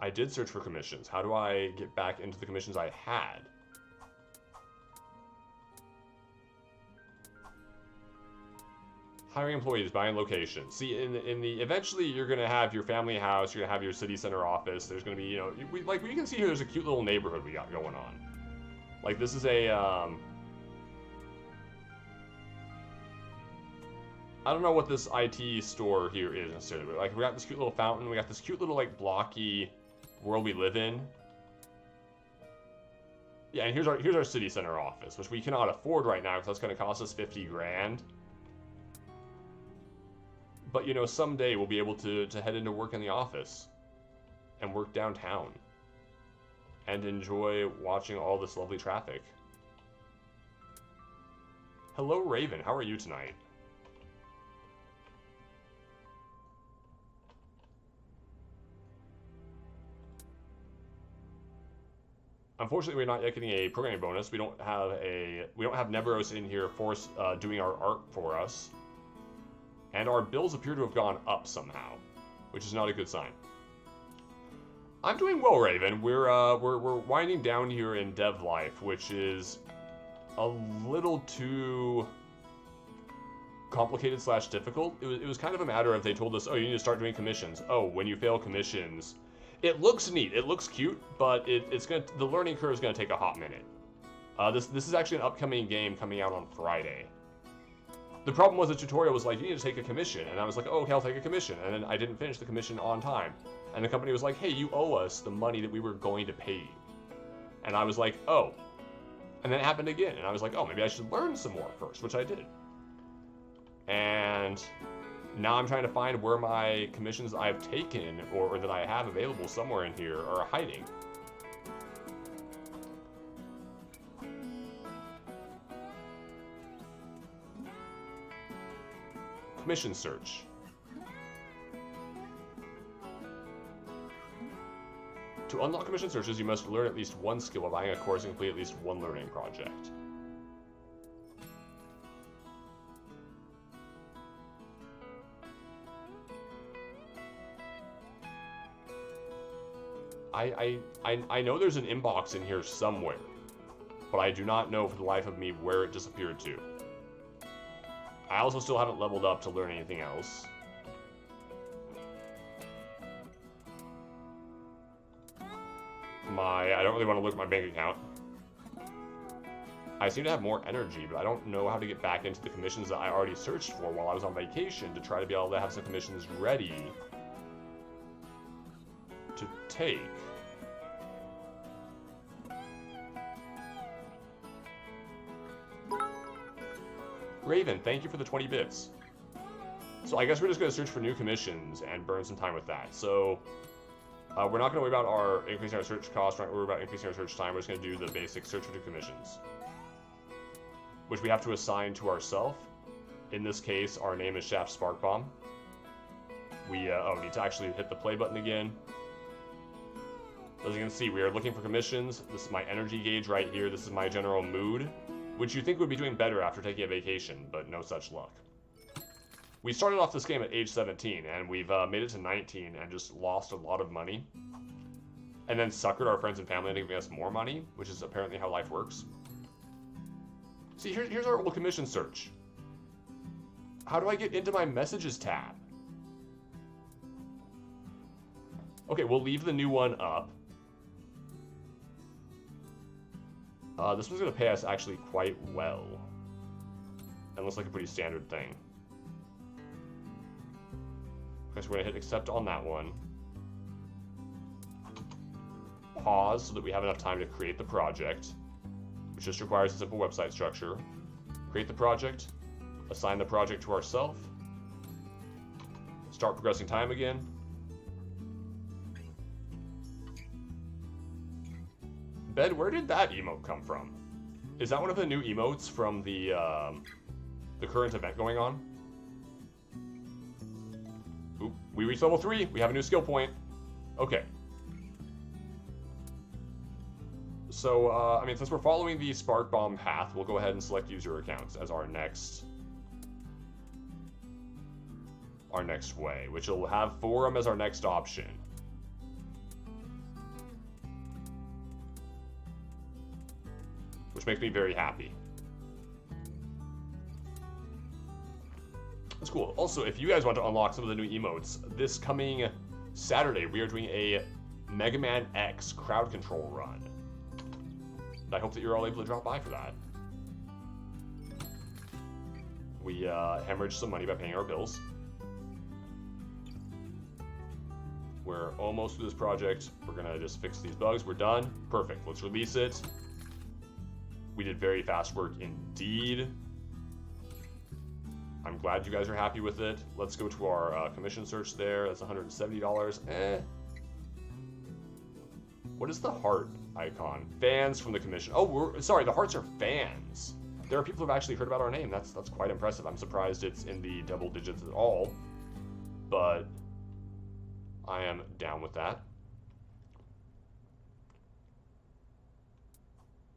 I did search for commissions. How do I get back into the commissions I had? Hiring employees, buying location. See, in the eventually you're gonna have your family house, you're gonna have your city center office. There's gonna be, you know, like we can see here, there's a cute little neighborhood we got going on. Like this is a I don't know what this IT store here is necessarily, but like we got this cute little fountain, we got this cute little like blocky world we live in. Yeah, and here's our city center office, which we cannot afford right now because that's going to cost us 50 grand. But you know, someday we'll be able to head into work in the office and work downtown and enjoy watching all this lovely traffic. Hello, Raven. How are you tonight? Unfortunately, we're not yet getting a programming bonus. We don't have Neveros in here doing our art for us, and our bills appear to have gone up somehow, which is not a good sign. I'm doing well, Raven. We're winding down here in Devlife, which is a little too complicated / difficult. It was kind of a matter of they told us, oh, you need to start doing commissions. Oh, when you fail commissions. It looks neat, it looks cute, but the learning curve is gonna take a hot minute. This is actually an upcoming game coming out on Friday. The problem was the tutorial was like, you need to take a commission, and I was like, oh, okay, I'll take a commission, and then I didn't finish the commission on time. And the company was like, hey, you owe us the money that we were going to pay you. And I was like, oh. And then it happened again, and I was like, oh, maybe I should learn some more first, which I did. And now I'm trying to find where my commissions I've taken or that I have available somewhere in here are hiding. Commission search. To unlock commission searches, you must learn at least one skill by buying a course and complete at least one learning project. I know there's an inbox in here somewhere, but I do not know for the life of me where it disappeared to. I also still haven't leveled up to learn anything else. I don't really want to look at my bank account. I seem to have more energy, but I don't know how to get back into the commissions that I already searched for while I was on vacation to try to be able to have some commissions ready to take. Raven, thank you for the 20 bits. So I guess we're just going to search for new commissions and burn some time with that. So we're not going to worry about increasing our search cost, we're not going to worry about increasing our search time. We're just going to do the basic search for new commissions, which we have to assign to ourselves. In this case, our name is Shaft Sparkbomb. We need to actually hit the play button again. As you can see, we are looking for commissions. This is my energy gauge right here. This is my general mood, which you think would be doing better after taking a vacation, but no such luck. We started off this game at age 17, and we've made it to 19 and just lost a lot of money. And then suckered our friends and family into giving us more money, which is apparently how life works. See, here's our little commission search. How do I get into my messages tab? Okay, we'll leave the new one up. This one's going to pay us actually quite well. And looks like a pretty standard thing. Okay, so we're going to hit accept on that one. Pause so that we have enough time to create the project, which just requires a simple website structure. Create the project, assign the project to ourselves, start progressing time again. Ben, where did that emote come from? Is that one of the new emotes from the current event going on? Oop, we reached level 3. We have a new skill point. Okay. So, I mean, since we're following the Spark Bomb path, we'll go ahead and select user accounts as our next way, which will have forum as our next option. Which makes me very happy. That's cool. Also, if you guys want to unlock some of the new emotes, this coming Saturday, we are doing a Mega Man X crowd control run. And I hope that you're all able to drop by for that. We hemorrhaged some money by paying our bills. We're almost through this project. We're gonna just fix these bugs. We're done. Perfect. Let's release it. We did very fast work indeed. I'm glad you guys are happy with it. Let's go to our commission search there. That's $170. What is the heart icon? Fans from the commission. Oh, sorry, the hearts are fans. There are people who have actually heard about our name. That's quite impressive. I'm surprised it's in the double digits at all. But I am down with that.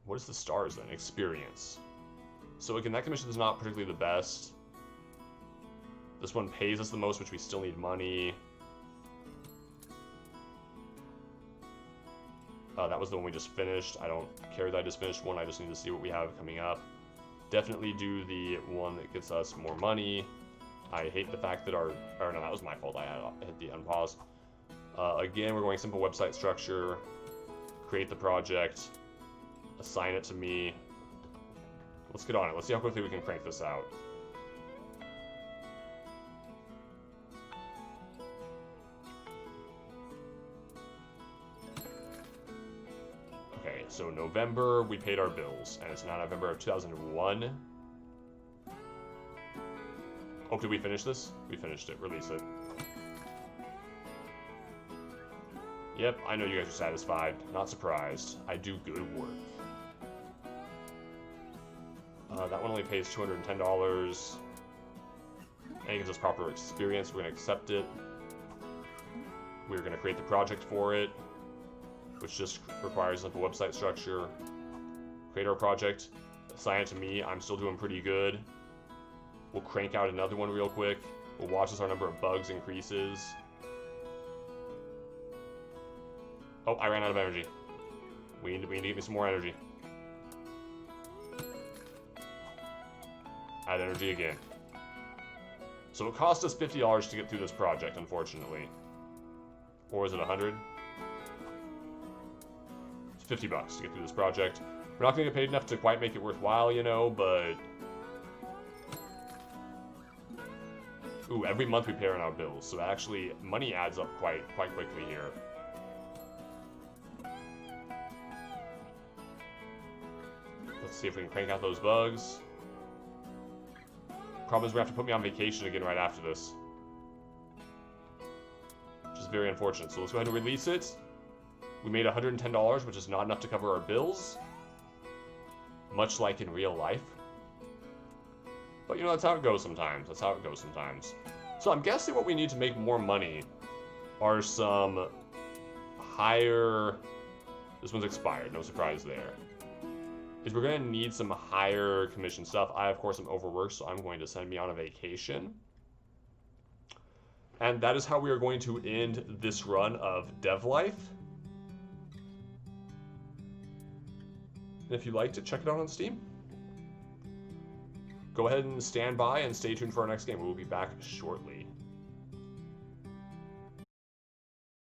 What is the stars then? Experience. So again, that commission is not particularly the best. This one pays us the most, which we still need money. That was the one we just finished. I don't care that I just finished one. I just need to see what we have coming up. Definitely do the one that gets us more money. I hate the fact that or no, that was my fault. I hit the unpause. Again, we're going simple website structure. Create the project. Assign it to me. Let's get on it. Let's see how quickly we can crank this out. Okay, so November, we paid our bills, and it's now November of 2001. Oh, did we finish this? We finished it. Release it. Yep, I know you guys are satisfied. Not surprised. I do good work. That one only pays $210. And it gives us proper experience. We're going to accept it. We're going to create the project for it, which just requires a simple website structure. Create our project. Assign it to me. I'm still doing pretty good. We'll crank out another one real quick. We'll watch as our number of bugs increases. Oh, I ran out of energy. We need to get me some more energy. Add energy again. So it cost us $50 to get through this project, unfortunately. Or is it 100? It's $50 to get through this project. We're not going to get paid enough to quite make it worthwhile, you know, but... Ooh, every month we pay on our bills, so actually money adds up quite quickly here. Let's see if we can crank out those bugs. Problem is we have to put me on vacation again right after this. Which is very unfortunate. So let's go ahead and release it. We made $110, which is not enough to cover our bills. Much like in real life. But you know, that's how it goes sometimes. That's how it goes sometimes. So I'm guessing what we need to make more money are some higher... This one's expired, no surprise there. Is we're going to need some higher commission stuff. I, of course, am overworked, so I'm going to send me on a vacation. And that is how we are going to end this run of Devlife. And if you liked it, check it out on Steam. Go ahead and stand by and stay tuned for our next game. We will be back shortly.